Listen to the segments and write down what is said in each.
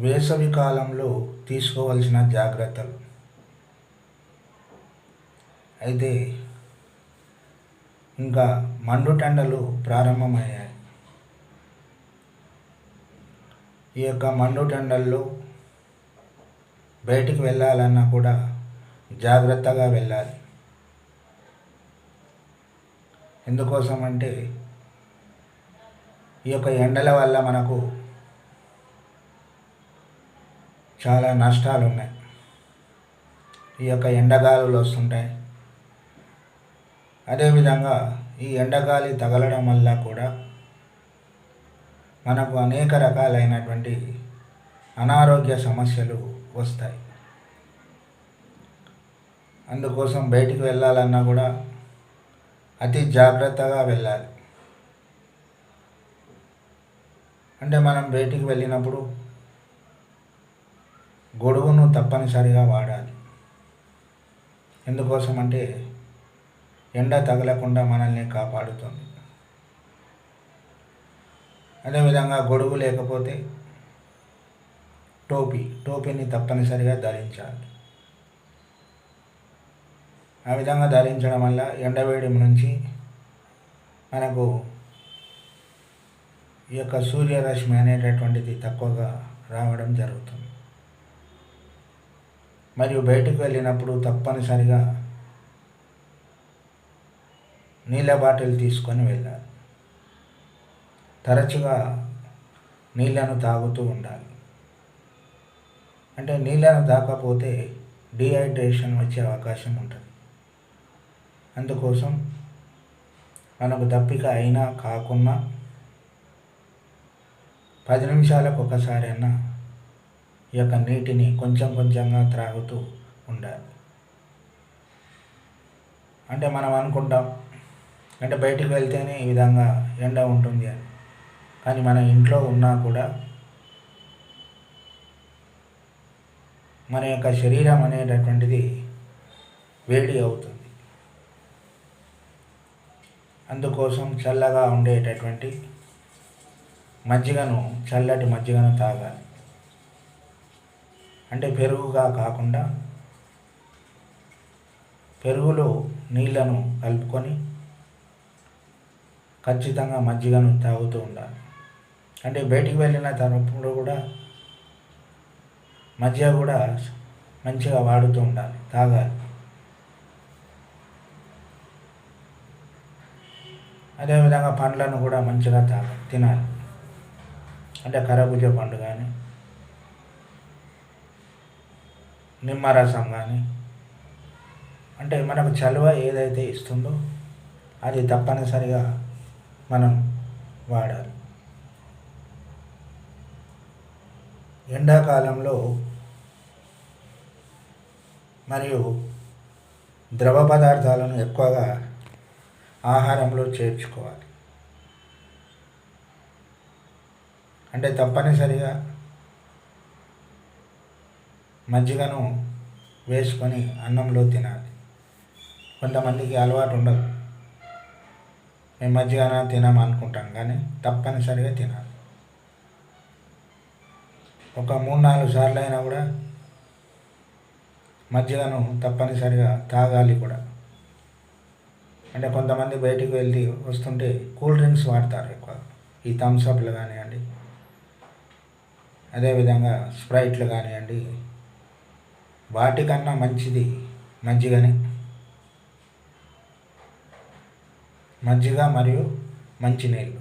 వేసవి కాలంలో తీసుకోవాల్సిన జాగ్రత్తలు. అయితే ఇంకా మండుటెండలు ప్రారంభమయ్యాయి. ఈ యొక్క మండుటెండల్లో బయటికి వెళ్ళాలన్నా కూడా జాగ్రత్తగా వెళ్ళాలి. ఎందుకోసం అంటే ఈ యొక్క ఎండల వల్ల మనకు చాలా నష్టాలు ఉన్నాయి. ఈ యొక్క ఎండగాలులు వస్తుంటాయి. అదేవిధంగా ఈ ఎండగాలి తగలడం వల్ల కూడా మనకు అనేక రకాలైనటువంటి అనారోగ్య సమస్యలు వస్తాయి. అందుకోసం బయటికి వెళ్ళాలన్నా కూడా అతి జాగ్రత్తగా వెళ్ళాలి. అంటే మనం బయటికి వెళ్ళినప్పుడు గొడుగును తప్పనిసరిగా వాడాలి. ఎందుకోసం అంటే ఎండ తగలకుండా మనల్ని కాపాడుతుంది. అదేవిధంగా గొడుగు లేకపోతే టోపీని తప్పనిసరిగా ధరించాలి. ఆ విధంగా ధరించడం వల్ల ఎండవేడి నుంచి మనకు ఈ యొక్క సూర్యరశ్మి అనేటటువంటిది తక్కువగా రావడం జరుగుతుంది. మరియు బయటకు వెళ్ళినప్పుడు తప్పనిసరిగా నీళ్ళ బాటిల్ తీసుకొని వెళ్ళాలి. తరచుగా నీళ్ళను తాగుతూ ఉండాలి. అంటే నీళ్ళను తాగకపోతే డీహైడ్రేషన్ వచ్చే అవకాశం ఉంటుంది. అందుకోసం మనకు దప్పిక అయినా కాకున్నా 10 నిమిషాలకు ఒకసారి అన్నా ఈ యొక్క నీటిని కొంచెం కొంచెంగా త్రాగుతూ ఉండాలి. అంటే మనం అనుకుంటాం అంటే బయటికి వెళ్తేనే ఈ విధంగా ఎండ ఉంటుంది అని. కానీ మన ఇంట్లో ఉన్నా కూడా మన యొక్క శరీరం అనేటటువంటిది వేడి అవుతుంది. అందుకోసం చల్లగా ఉండేటటువంటి చల్లటి మజ్జిగను తాగాలి. అంటే పెరుగుగా కాకుండా పెరుగులో నీళ్లను కలుపుకొని ఖచ్చితంగా మజ్జిగను తాగుతూ ఉండాలి. అంటే బయటికి వెళ్ళిన తరపుడు కూడా మజ్జిగ కూడా మంచిగా వాడుతూ ఉండాలి, తాగాలి. అదేవిధంగా పండ్లను కూడా మంచిగా తినాలి. అంటే కరబూజ పండు కానీ నిమ్మరసం కానీ అంటే మనకు చలువ ఏదైతే ఇస్తుందో అది తప్పనిసరిగా మనం వాడాలి. ఎండాకాలంలో మరియు ద్రవ పదార్థాలను ఎక్కువగా ఆహారంలో చేర్చుకోవాలి. అంటే తప్పనిసరిగా మజ్జిగను వేసుకొని అన్నంలో తినాలి. కొంతమందికి అలవాటు ఉండదు, మేము మజ్జిగన తినాం అనుకుంటాం, కానీ తప్పనిసరిగా తినాలి. ఒక 3-4 సార్లు అయినా కూడా మజ్జిగను తప్పనిసరిగా తాగాలి కూడా. అంటే కొంతమంది బయటికి వెళ్ళి వస్తుంటే కూల్ డ్రింక్స్ వాడతారు ఎక్కువ. ఈ థమ్స్అప్లు కానివ్వండి, అదేవిధంగా స్ప్రైట్లు కానివ్వండి, వాటికన్నా మంచిది మజ్జిగ మరియు మంచినీళ్ళు.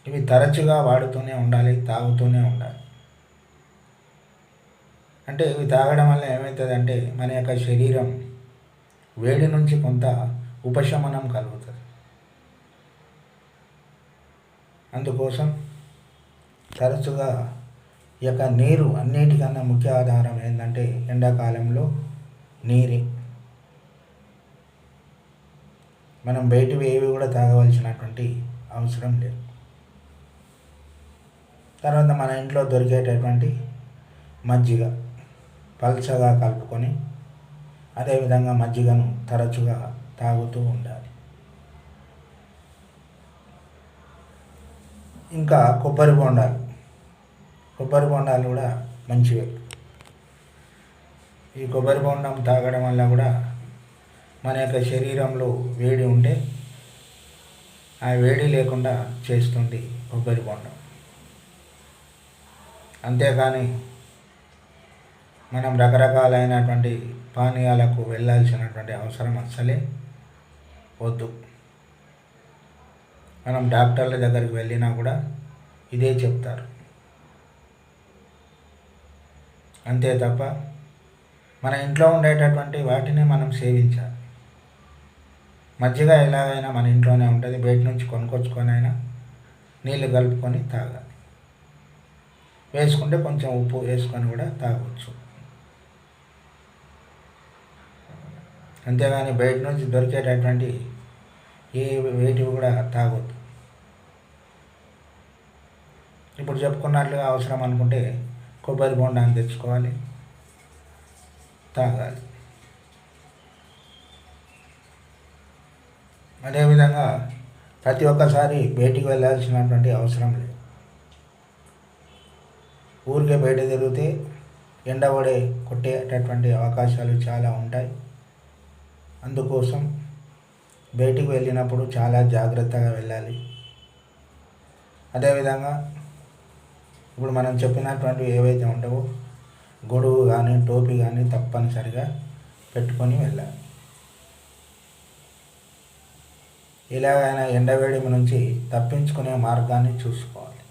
ఇవి తరచుగా వాడుతూనే ఉండాలి, తాగుతూనే ఉండాలి. అంటే ఇవి తాగడం వల్ల ఏమవుతుందంటే మన యొక్క శరీరం వేడి నుంచి కొంత ఉపశమనం కలుగుతుంది. అందుకోసం తరచుగా ఈ యొక్క నీరు అన్నిటికన్నా ముఖ్య ఆధారం ఏంటంటే ఎండాకాలంలో నీరే. మనం బయటివి ఏవి కూడా తాగవలసినటువంటి అవసరం లేదు. తర్వాత మన ఇంట్లో దొరికేటటువంటి మజ్జిగ పల్చగా కలుపుకొని అదేవిధంగా మజ్జిగను తరచుగా తాగుతూ ఉండాలి. ఇంకా కొబ్బరి బొండాలు కొబ్బరి బొండాలు కూడా మంచివే. ఈ కొబ్బరి బొండం తాగడం వల్ల కూడా మన యొక్క శరీరంలో వేడి ఉంటే ఆ వేడి లేకుండా చేస్తుంది కొబ్బరి బొండం. అంతేకాని మనం రకరకాలైనటువంటి పానీయాలకు వెళ్ళాల్సినటువంటి అవసరం అస్సలే వద్దు. మనం డాక్టర్ల దగ్గరికి వెళ్ళినా కూడా ఇదే చెప్తారు. అంతే తప్ప మన ఇంట్లో ఉండేటటువంటి వాటిని మనం సేవించాలి. మజ్జిగ ఎలాగైనా మన ఇంట్లోనే ఉంటుంది, బయట నుంచి కొనుక్కొచ్చుకొని అయినా నీళ్ళు కలుపుకొని తాగాలి. వేసుకుంటే కొంచెం ఉప్పు వేసుకొని కూడా తాగవచ్చు. అంతేగాని బయట నుంచి దొరికేటటువంటి వేటివి కూడా తాగొద్దు. ఇప్పుడు చెప్పుకున్నట్లుగా అవసరం అనుకుంటే కొబ్బరి బొండాన్ని తెచ్చుకోవాలి, తాగాలి. అదేవిధంగా ప్రతి ఒక్కసారి బయటికి వెళ్ళాల్సినటువంటి అవసరం లేదు. ఊరికే బయట తిరిగితే ఎండబడే కొట్టేటటువంటి అవకాశాలు చాలా ఉంటాయి. అందుకోసం బయటికి వెళ్ళినప్పుడు చాలా జాగ్రత్తగా వెళ్ళాలి. అదేవిధంగా ఇప్పుడు మనం చెప్పినటువంటివి ఏవైతే ఉంటావో గొడుగు కానీ టోపీ కానీ తప్పనిసరిగా పెట్టుకొని వెళ్ళాలి. ఎలాగైనా ఎండవేడిమి నుంచి తప్పించుకునే మార్గాన్ని చూసుకోవాలి.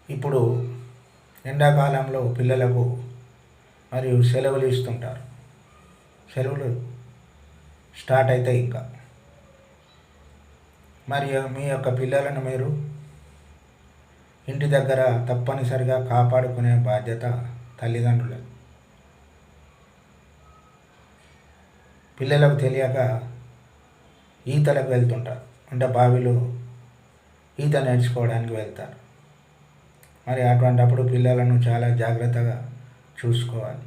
ఇప్పుడు ఎండాకాలంలో పిల్లలకు మరియు సెలవులు ఇస్తుంటారు. సెలవులు స్టార్ట్ అవుతాయి ఇంకా. మరి మీ యొక్క పిల్లలను మీరు ఇంటి దగ్గర తప్పనిసరిగా కాపాడుకునే బాధ్యత తల్లిదండ్రులది. పిల్లలకు తెలియక ఈతలకు వెళ్తుంటారు, అంటే బావిలో ఈత నేర్చుకోవడానికి వెళ్తారు. మరి అటువంటప్పుడు పిల్లలను చాలా జాగ్రత్తగా చూసుకోవాలి.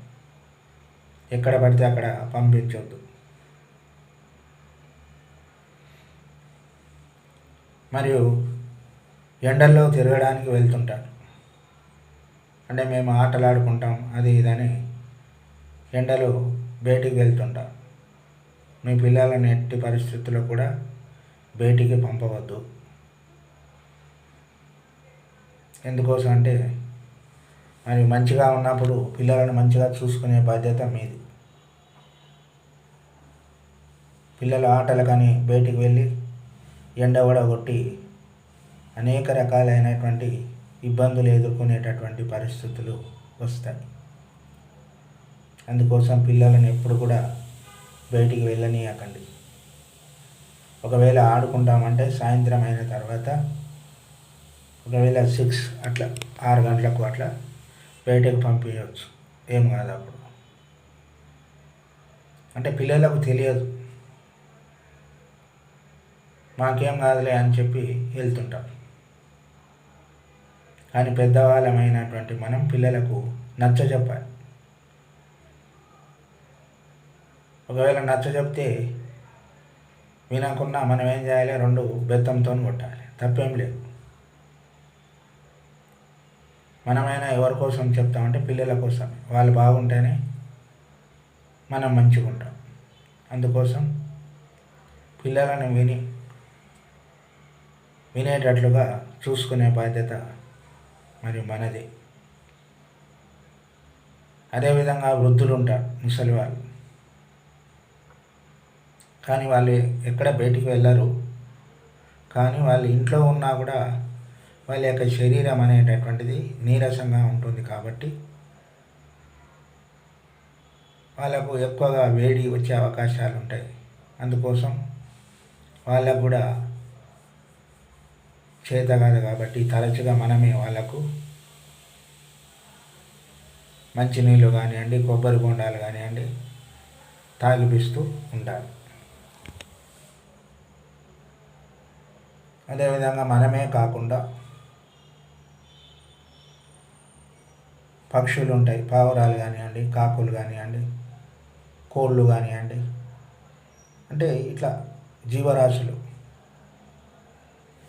ఎక్కడ పడితే అక్కడ పంపించవద్దు. మరియు ఎండల్లో తిరగడానికి వెళ్తుంటారు, అంటే మేము ఆటలాడుకుంటాం అది ఇదని ఎండలో బయటికి వెళ్తుంటాం. మీ పిల్లలను ఎట్టి పరిస్థితుల్లో కూడా బయటికి పంపవద్దు. ఎందుకోసం అంటే మరి మంచిగా ఉన్నప్పుడు పిల్లలను మంచిగా చూసుకునే బాధ్యత మీది. పిల్లల ఆటలకని బయటికి వెళ్ళి ఎండ కొట్టి అనేక రకాలైనటువంటి ఇబ్బందులు ఎదుర్కొనేటటువంటి పరిస్థితులు వస్తాయి. అందుకోసం పిల్లలను ఎప్పుడు కూడా బయటికి వెళ్ళనీయకండి. ఒకవేళ ఆడుకుంటామంటే సాయంత్రం అయిన తర్వాత, ఒకవేళ 6 అట్లా 6 గంటలకు అట్లా బయటకు పంపించవచ్చు, ఏం కాదు. అప్పుడు అంటే పిల్లలకు తెలియదు, మాకేం కాదులే అని చెప్పి వెళ్తుంటారు. కానీ పెద్దవాళ్ళమైనటువంటి మనం పిల్లలకు నచ్చజెప్పాలి. ఒకవేళ నచ్చజెప్తే వినకుండా మనం ఏం చేయాలి, 2 బెత్తంతో కొట్టాలి, తప్పేం లేదు. మనమైనా ఎవరి కోసం చెప్తామంటే పిల్లల కోసం. వాళ్ళు బాగుంటేనే మనం మంచిగా ఉంటాం. అందుకోసం పిల్లలను వినేటట్లుగా చూసుకునే బాధ్యత మరి మనది. అదేవిధంగా వృద్ధులు ఉంటారు, ముసలి వాళ్ళు. కానీ వాళ్ళు ఎక్కడ బయటికి వెళ్ళరు. కానీ వాళ్ళు ఇంట్లో ఉన్నా కూడా వాళ్ళ యొక్క శరీరం అనేటటువంటిది నీరసంగా ఉంటుంది. కాబట్టి వాళ్ళకు ఎక్కువగా వేడి వచ్చే అవకాశాలు ఉంటాయి. అందుకోసం వాళ్ళకు కూడా చేత కాదు. కాబట్టి తరచుగా మనమే వాళ్ళకు మంచినీళ్ళు కానివ్వండి, కొబ్బరి బొండాలు కానివ్వండి తాగిపిస్తూ ఉండాలి. అదేవిధంగా మనమే కాకుండా పక్షులు ఉంటాయి, పావురాలు కానివ్వండి, కాకులు కానివ్వండి, కోళ్ళు కానివ్వండి, అంటే ఇట్లా జీవరాశులు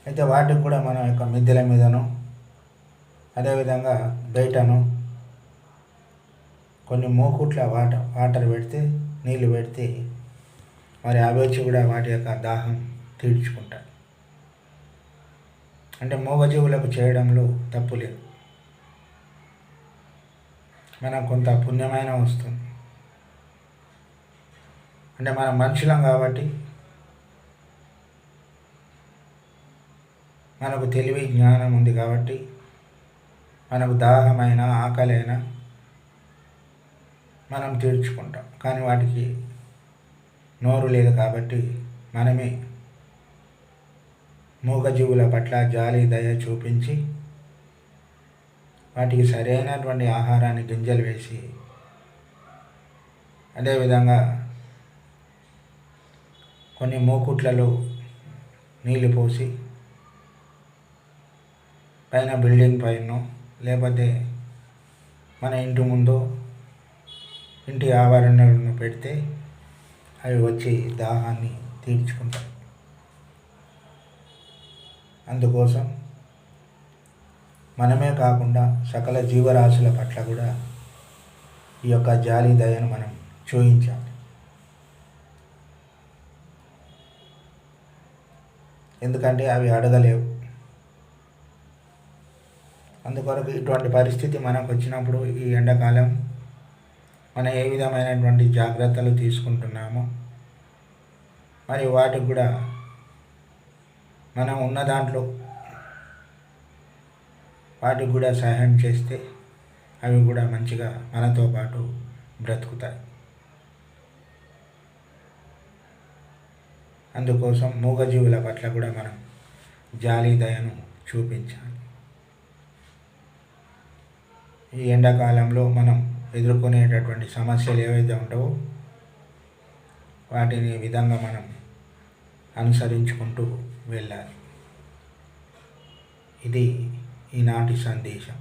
అయితే వాటికి కూడా మనం యొక్క మిద్దెల మీదను అదేవిధంగా బయటను కొన్ని మూకుట్ల వాటర్ పెడితే నీళ్ళు పెడితే మరి అవి వచ్చి కూడా వాటి యొక్క దాహం తీర్చుకుంటాయి. అంటే మూగజీవులకు చేయడంలో తప్పు లేదు, మనకు కొంత పుణ్యమైన వస్తుంది. అంటే మనం మనుషులం కాబట్టి మనకు తెలివి జ్ఞానం ఉంది కాబట్టి మనకు దాహమైన ఆకలైనా మనం తీర్చుకుంటాం. కానీ వాటికి నోరు లేదు కాబట్టి మనమే మూగజీవుల పట్ల జాలి దయ చూపించి వాటికి సరైనటువంటి ఆహారాన్ని గింజలు వేసి అదేవిధంగా కొన్ని మూకుట్లలో నీళ్ళు పోసి పైన బిల్డింగ్ పైన లేకపోతే మన ఇంటి ముందు ఇంటి ఆవరణలను పెడితే అవి వచ్చి దాహాన్ని తీర్చుకుంటాయి. అందుకోసం మనమే కాకుండా సకల జీవరాశుల పట్ల కూడా ఈ యొక్క జాలి దయను మనం చూయించాలి. ఎందుకంటే అవి అడగలేవు. అందుకొరకు ఇటువంటి పరిస్థితి మనకు వచ్చినప్పుడు ఈ ఎండాకాలం మనం ఏ విధమైనటువంటి జాగ్రత్తలు తీసుకుంటున్నామో మరి వాటికి కూడా మనం ఉన్న దాంట్లో వాటికి కూడా సహాయం చేస్తే అవి కూడా మంచిగా మనతో పాటు బ్రతుకుతాయి. అందుకోసం మూగజీవుల పట్ల కూడా మనం జాలి దయను చూపించాలి. ఈ ఎండాకాలంలో మనం ఎదుర్కొనేటటువంటి సమస్యలు ఏవైతే ఉంటావో వాటిని విధంగా మనం అనుసరించుకుంటూ వెళ్ళాలి. ఇది ఈనాటి సందేశం.